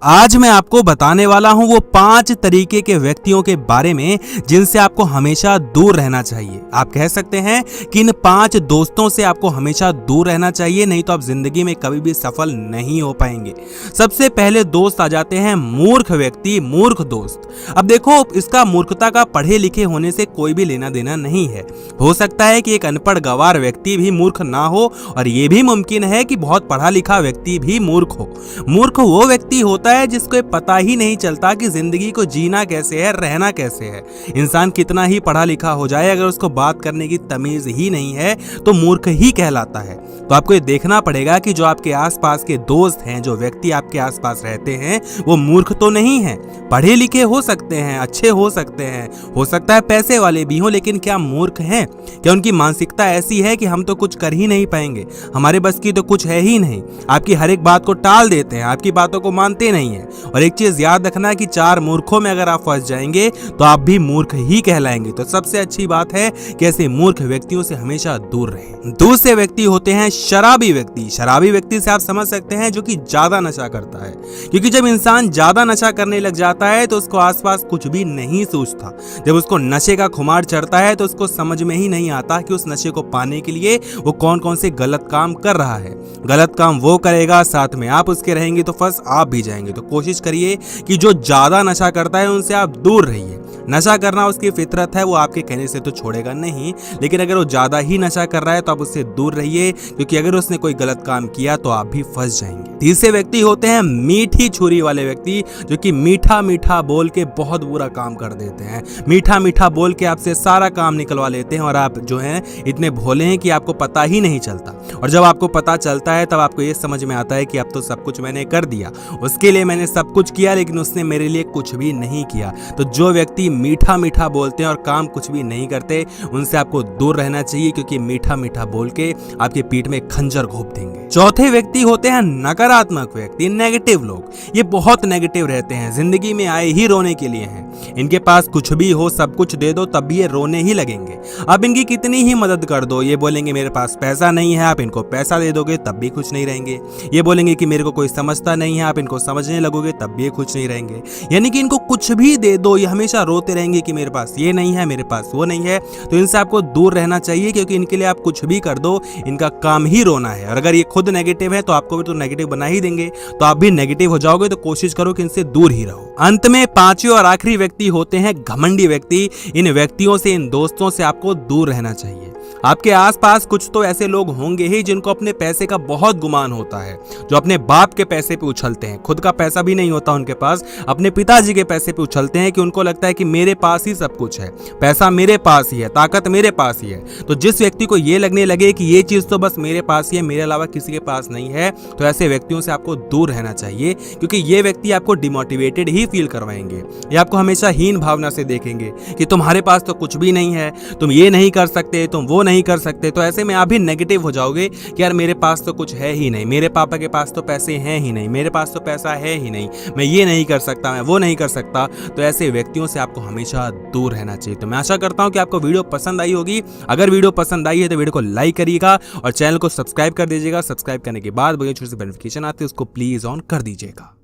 आज मैं आपको बताने वाला हूं वो 5 तरीके के व्यक्तियों के बारे में जिनसे आपको हमेशा दूर रहना चाहिए। आप कह सकते हैं कि इन 5 दोस्तों से आपको हमेशा दूर रहना चाहिए, नहीं तो आप जिंदगी में कभी भी सफल नहीं हो पाएंगे। सबसे पहले दोस्त आ जाते हैं मूर्ख व्यक्ति, मूर्ख दोस्त। अब देखो, इसका मूर्खता का पढ़े लिखे होने से कोई भी लेना देना नहीं है। हो सकता है कि एक अनपढ़ गंवार व्यक्ति भी मूर्ख ना हो, और यह भी मुमकिन है कि बहुत पढ़ा लिखा व्यक्ति भी मूर्ख हो। मूर्ख वो व्यक्ति होता है जिसको पता ही नहीं चलता कि जिंदगी को जीना कैसे है, रहना कैसे है। इंसान कितना ही पढ़ा लिखा हो जाए, अगर उसको बात करने की तमीज ही नहीं है तो मूर्ख ही कहलाता है। तो आपको ये देखना पड़ेगा कि जो आपके आसपास के दोस्त हैं, जो व्यक्ति आपके आसपास रहते हैं, वो मूर्ख तो नहीं है। पढ़े लिखे हो सकते हैं, अच्छे हो सकते हैं, हो सकता है पैसे वाले भी हो, लेकिन क्या मूर्ख हैं? क्या उनकी मानसिकता ऐसी है कि हम तो कुछ कर ही नहीं पाएंगे, हमारे बस की तो कुछ है ही नहीं? आपकी हर एक बात को टाल देते हैं, आपकी बातों को मानते नहीं है। और एक चीज याद रखना कि 4 मूर्खों में अगर आप फंस जाएंगे तो आप भी मूर्ख ही कहलाएंगे। तो सबसे अच्छी बात है कि ऐसे मूर्ख व्यक्तियों से हमेशा दूर रहें। दूसरे व्यक्ति होते हैं शराबी व्यक्ति। शराबी व्यक्ति से आप समझ सकते हैं जो कि ज्यादा नशा करता है, क्योंकि जब इंसान ज्यादा नशा करने लग जाता है तो उसको आसपास कुछ भी नहीं सोचता। जब उसको नशे का खुमार चढ़ता है तो उसको समझ में ही नहीं आता कि उस नशे को पाने के लिए वो कौन कौन से गलत काम कर रहा है। गलत काम वो करेगा, साथ में आप उसके रहेंगे तो फंस आप भी जाएंगे। तो कोशिश करिए कि जो ज्यादा नशा करता है उनसे आप दूर रहिए। नशा करना उसकी फितरत है, वो आपके कहने से तो छोड़ेगा नहीं, लेकिन अगर वो ज्यादा ही नशा कर रहा है तो आप उससे दूर रहिए, क्योंकि अगर उसने कोई गलत काम किया तो आप भी फंस जाएंगे। तीसरे व्यक्ति होते हैं मीठी छुरी वाले व्यक्ति, जो कि मीठा मीठा बोल के बहुत बुरा काम कर देते हैं। मीठा मीठा बोल के आपसे सारा काम निकलवा लेते हैं, और आप जो हैं इतने भोले हैं कि आपको पता ही नहीं चलता। और जब आपको पता चलता है तब आपको ये समझ में आता है कि अब तो सब कुछ मैंने कर दिया, उसके लिए मैंने सब कुछ किया, लेकिन उसने मेरे लिए कुछ भी नहीं किया। तो जो व्यक्ति मीठा मीठा बोलते हैं और काम कुछ भी नहीं करते, उनसे आपको दूर रहना चाहिए, क्योंकि मीठा मीठा बोल के आपके पीठ में खंजर घोंप देंगे। चौथे व्यक्ति होते हैं नकारात्मक व्यक्ति, नेगेटिव लोग। ये बहुत नेगेटिव रहते हैं, जिंदगी में आए ही रोने के लिए हैं। इनके पास कुछ भी हो, सब कुछ दे दो तब भी ये रोने ही लगेंगे। अब इनकी कितनी ही मदद कर दो, ये बोलेंगे मेरे पास पैसा नहीं है, आप इनको पैसा दे दोगे तब भी खुश नहीं रहेंगे। ये बोलेंगे कि मेरे को कोई समझता नहीं है, आप इनको समझने लगोगे तब भी ये खुश नहीं रहेंगे। यानी कि इनको कुछ भी दे दो, ये हमेशा रोते रहेंगे कि मेरे पास ये नहीं है, मेरे पास वो नहीं है। तो इनसे आपको दूर रहना चाहिए, क्योंकि इनके लिए आप कुछ भी कर दो, इनका काम ही रोना है। और अगर ये खुद नेगेटिव है तो आपको भी तो नेगेटिव बना ही देंगे, तो आप भी नेगेटिव हो जाओगे। तो कोशिश करो कि इनसे दूर ही रहो। अंत में 5वें और आखिरी व्यक्ति होते हैं घमंडी व्यक्ति। इन व्यक्तियों से, इन दोस्तों से आपको दूर रहना चाहिए। आपके आसपास कुछ तो ऐसे लोग होंगे ही जिनको अपने पैसे का बहुत गुमान होता है, जो अपने बाप के पैसे पे उछलते हैं। खुद का पैसा भी नहीं होता उनके पास, अपने पिताजी के पैसे पे उछलते हैं, कि उनको लगता है कि मेरे पास ही सब कुछ है, पैसा मेरे पास ही है, ताकत मेरे पास ही है। तो जिस व्यक्ति को ये लगने लगे कि ये चीज तो बस मेरे पास ही है, मेरे अलावा किसी के पास नहीं है, तो ऐसे व्यक्तियों से आपको दूर रहना चाहिए, क्योंकि ये व्यक्ति आपको डिमोटिवेटेड ही फील करवाएंगे। ये आपको हमेशा हीन भावना से देखेंगे कि तुम्हारे पास तो कुछ भी नहीं है, तुम ये नहीं कर सकते, तुम वो नहीं कर सकते। तो ऐसे में आप भी नेगेटिव हो जाओगे कि यार मेरे पास तो कुछ है ही नहीं, मेरे पापा के पास तो पैसे हैं ही नहीं, मेरे पास तो पैसा है ही नहीं, मैं ये नहीं कर सकता, मैं वो नहीं कर सकता। तो ऐसे व्यक्तियों से आपको हमेशा दूर रहना चाहिए। तो मैं आशा करता हूं कि आपको वीडियो पसंद आई होगी। अगर वीडियो पसंद आई है तो वीडियो को लाइक करिएगा और चैनल को सब्सक्राइब कर दीजिएगा। सब्सक्राइब करने के बाद छोटे से नोटिफिकेशन आते हैं, उसको प्लीज ऑन कर दीजिएगा।